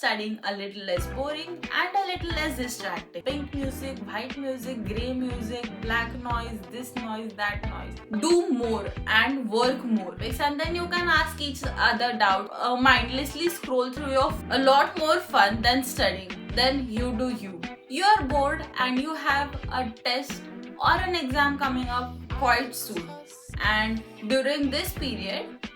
studying a little less boring and a little less distracting. Pink music, white music, grey music, black noise, this noise, that noise. Do more and work more. And then you can ask each other doubt, mindlessly scroll through your a lot more fun than studying. Then you do you. You are bored and you have a test or an exam coming up quite soon. And during this period,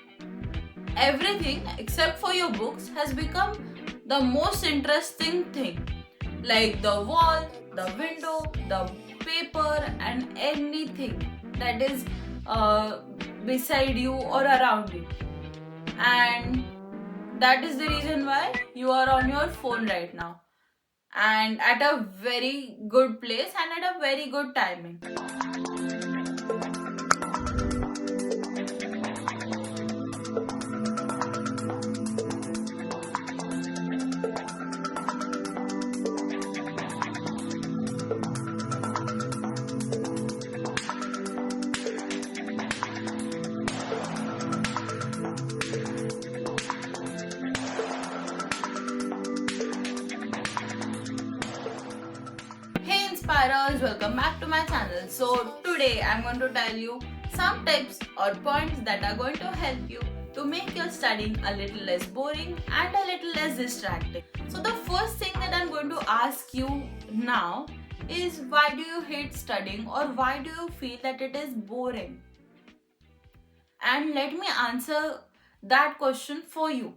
everything except for your books has become the most interesting thing, like the wall, the window, the paper, and anything that is beside you or around you. And that is the reason why you are on your phone right now, and at a very good place and at a very good timing. Hey Inspirers, welcome back to my channel. So today I'm going to tell you some tips or points that are going to help you to make your studying a little less boring and a little less distracting. So the first thing that I'm going to ask you now is, why do you hate studying, or why do you feel that it is boring? And let me answer that question for you.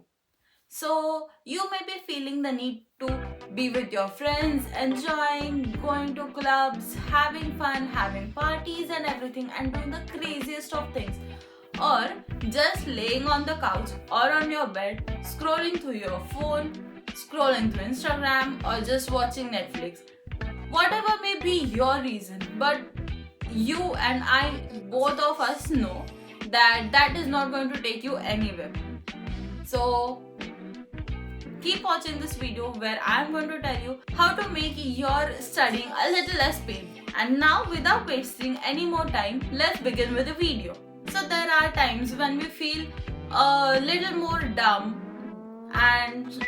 So you may be feeling the need to be with your friends, enjoying, going to clubs, having fun, having parties and everything, and doing the craziest of things. Or just laying on the couch or on your bed, scrolling through your phone, scrolling through Instagram, or just watching Netflix. Whatever may be your reason, but you and I, both of us, know that that is not going to take you anywhere. So keep watching this video where I am going to tell you how to make your studying a little less pain. And now, without wasting any more time, let's begin with the video. So there are times when we feel a little more dumb, and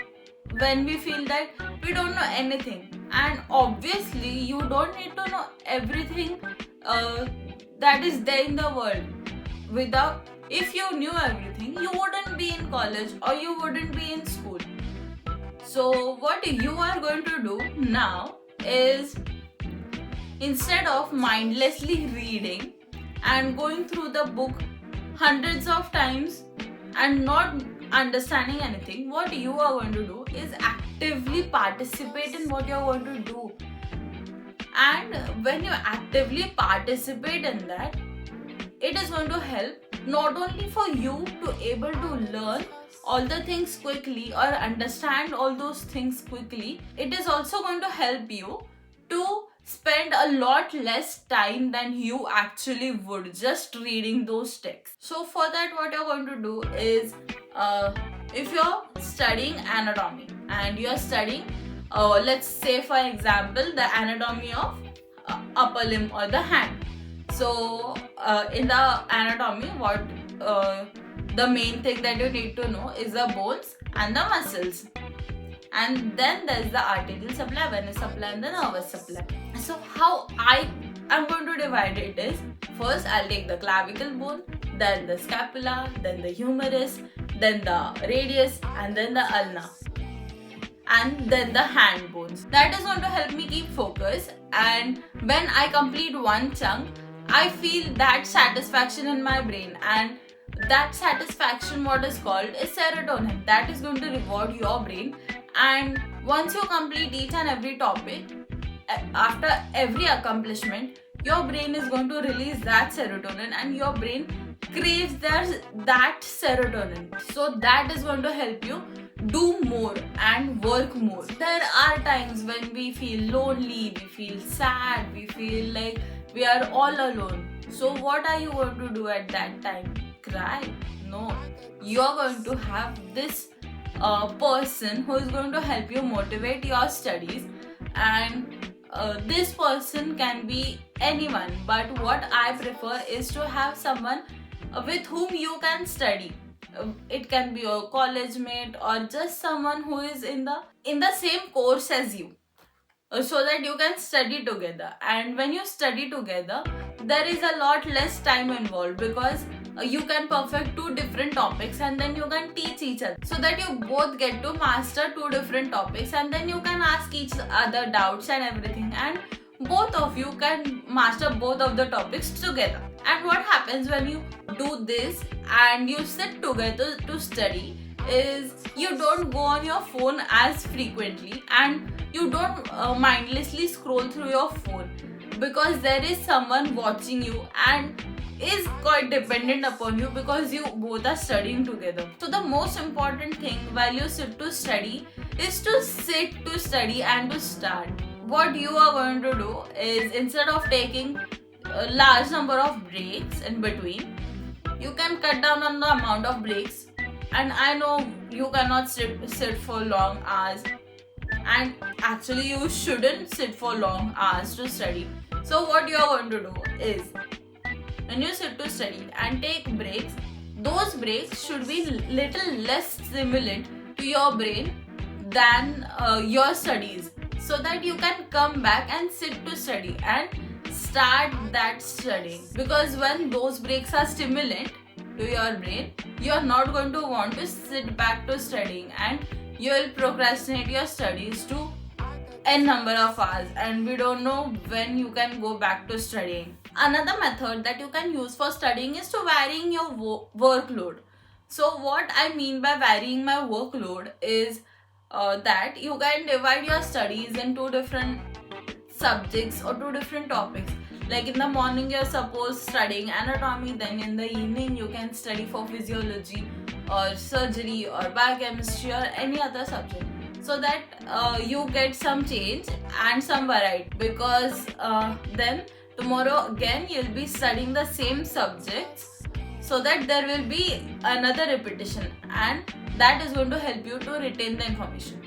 when we feel that we don't know anything. And obviously you don't need to know everything that is there in the world. If you knew everything, you wouldn't be in college or you wouldn't be in school. So what you are going to do now is, instead of mindlessly reading and going through the book hundreds of times and not understanding anything, what you are going to do is actively participate in what you are going to do. And when you actively participate in that, it is going to help not only for you to able to learn all the things quickly or understand all those things quickly, it is also going to help you to spend a lot less time than you actually would just reading those texts. So for that, what you're going to do is, if you're studying anatomy and you're studying, let's say for example, the anatomy of upper limb or the hand. So in the anatomy, what the main thing that you need to know is the bones and the muscles. And then there's the arterial supply, venous supply, and the nervous supply. So how I am going to divide it is, first I'll take the clavicle bone, then the scapula, then the humerus, then the radius, and then the ulna, and then the hand bones. That is going to help me keep focus, and when I complete one chunk, I feel that satisfaction in my brain, and that satisfaction, what is called, is serotonin. That is going to reward your brain. And once you complete each and every topic, after every accomplishment, your brain is going to release that serotonin, and your brain craves that serotonin. So that is going to help you do more and work more. There are times when we feel lonely, we feel sad, we feel like we are all alone. So what are you going to do at that time? Cry? No. You are going to have this person who is going to help you motivate your studies, and this person can be anyone, but what I prefer is to have someone with whom you can study. It can be your college mate or just someone who is in the same course as you, so that you can study together. And when you study together, there is a lot less time involved, because you can perfect two different topics and then you can teach each other, so that you both get to master two different topics, and then you can ask each other doubts and everything, and both of you can master both of the topics together. And what happens when you do this and you sit together to study is you don't go on your phone as frequently, and you don't mindlessly scroll through your phone, because there is someone watching you and is quite dependent upon you, because you both are studying together. So the most important thing while you sit to study is to sit to study and to start. What you are going to do is, instead of taking a large number of breaks in between, you can cut down on the amount of breaks. And I know you cannot sit for long hours, and actually you shouldn't sit for long hours to study. So what you are going to do is, when you sit to study and take breaks, those breaks should be little less stimulant to your brain than your studies, so that you can come back and sit to study and start that studying. Because when those breaks are stimulant to your brain, you are not going to want to sit back to studying, and you will procrastinate your studies to n number of hours, and we don't know when you can go back to studying. Another method that you can use for studying is to varying your workload. So what I mean by varying my workload is that you can divide your studies in two different subjects or two different topics. Like in the morning you're supposed studying anatomy, then in the evening you can study for physiology or surgery or biochemistry or any other subject, so that you get some change and some variety. Because then tomorrow again you'll be studying the same subjects, so that there will be another repetition, and that is going to help you to retain the information.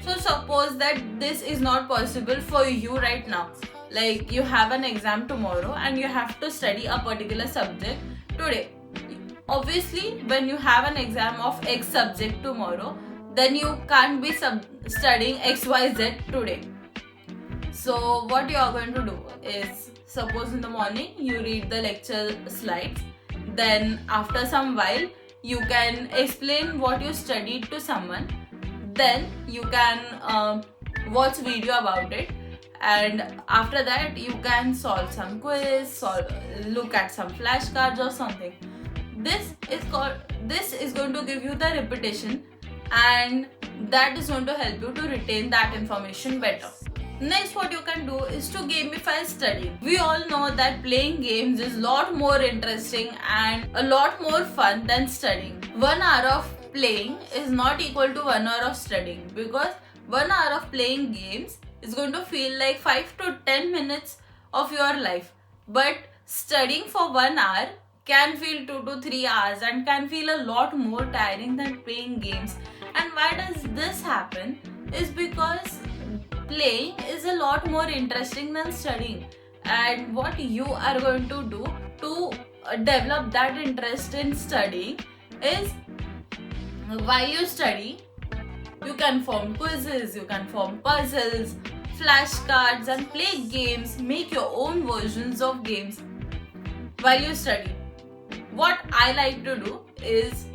So suppose that this is not possible for you right now, like you have an exam tomorrow and you have to study a particular subject today. Obviously when you have an exam of X subject tomorrow, then you can't be studying XYZ today. So what you are going to do is, suppose in the morning you read the lecture slides, then after some while you can explain what you studied to someone, then you can watch video about it, and after that you can solve some quiz, look at some flashcards or something. This is going to give you the repetition, and that is going to help you to retain that information better. Next, what you can do is to gamify studying. We all know that playing games is a lot more interesting and a lot more fun than studying. 1 hour of playing is not equal to 1 hour of studying, because 1 hour of playing games is going to feel like 5 to 10 minutes of your life. But studying for 1 hour can feel 2 to 3 hours and can feel a lot more tiring than playing games. And why does this happen? Is because playing is a lot more interesting than studying. And what you are going to do to develop that interest in studying is, while you study, you can form quizzes, you can form puzzles, flashcards, and play games, make your own versions of games while you study. What I like to do is,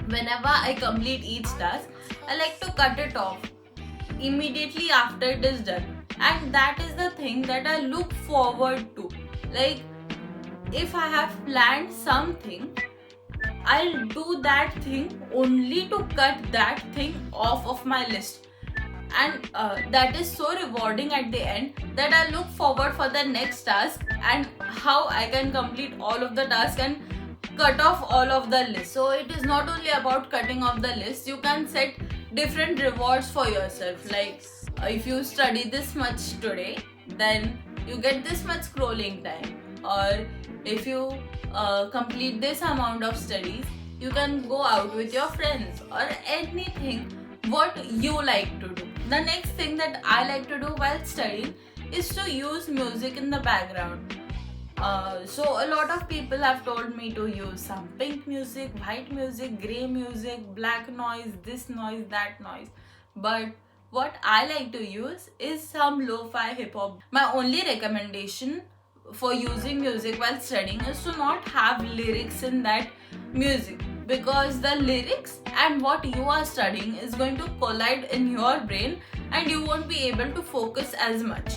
whenever I complete each task, I like to cut it off immediately after it is done. And that is the thing that I look forward to. Like, if I have planned something, I'll do that thing only to cut that thing off of my list. And that is so rewarding at the end, that I look forward for the next task and how I can complete all of the tasks and cut off all of the list. So it is not only about cutting off the list, you can set different rewards for yourself. Like if you study this much today, then you get this much scrolling time. Or if you complete this amount of studies, you can go out with your friends, or anything what you like to do. The next thing that I like to do while studying is to use music in the background. So a lot of people have told me to use some pink music, white music, grey music, black noise, this noise, that noise. But what I like to use is some lo-fi hip hop. My only recommendation for using music while studying is to not have lyrics in that music, because the lyrics and what you are studying is going to collide in your brain and you won't be able to focus as much.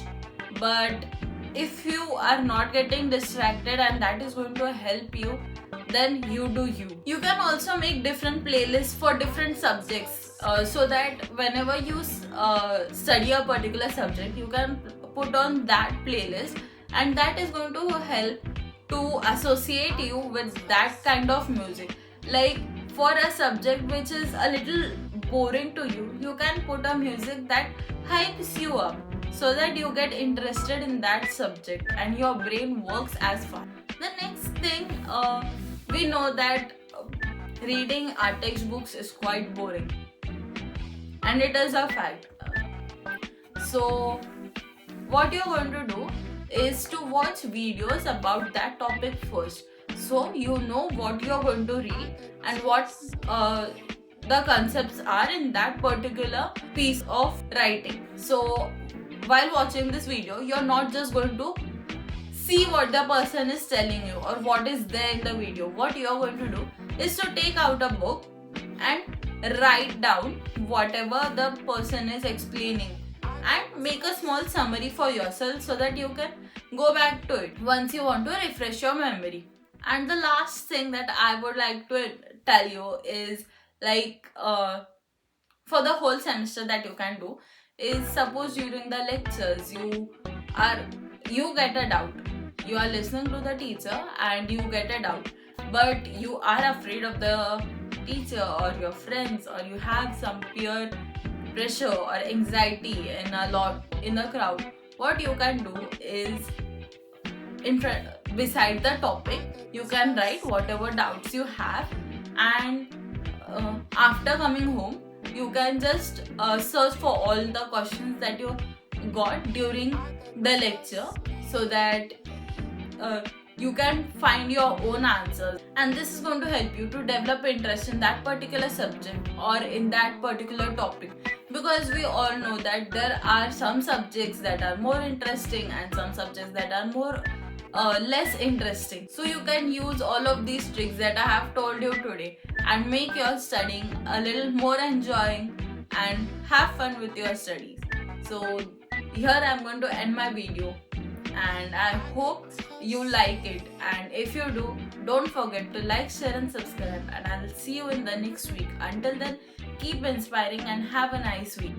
But if you are not getting distracted and that is going to help you, then you do you. You can also make different playlists for different subjects, so that whenever you study a particular subject, you can put on that playlist, and that is going to help to associate you with that kind of music. Like for a subject which is a little boring to you, you can put a music that hypes you up, so that you get interested in that subject and your brain works as fast. The next thing, we know that reading our textbooks is quite boring, and it is a fact. So what you're going to do is to watch videos about that topic first, so you know what you're going to read and what the concepts are in that particular piece of writing. So while watching this video, you're not just going to see what the person is telling you or what is there in the video. What you're going to do is to take out a book and write down whatever the person is explaining and make a small summary for yourself, so that you can go back to it once you want to refresh your memory. And the last thing that I would like to tell you is, like, for the whole semester that you can do is, suppose during the lectures you get a doubt. You are listening to the teacher and you get a doubt, but you are afraid of the teacher or your friends, or you have some peer pressure or anxiety in the crowd. What you can do is, beside the topic, you can write whatever doubts you have, and after coming home, you can just search for all the questions that you got during the lecture, so that you can find your own answers, and this is going to help you to develop interest in that particular subject or in that particular topic. Because we all know that there are some subjects that are more interesting and some subjects that are more less interesting. So you can use all of these tricks that I have told you today and make your studying a little more enjoying and have fun with your studies. So here I am going to end my video, and I hope you like it, and if you do, don't forget to like, share and subscribe, and I'll see you in the next week. Until then, keep inspiring and have a nice week.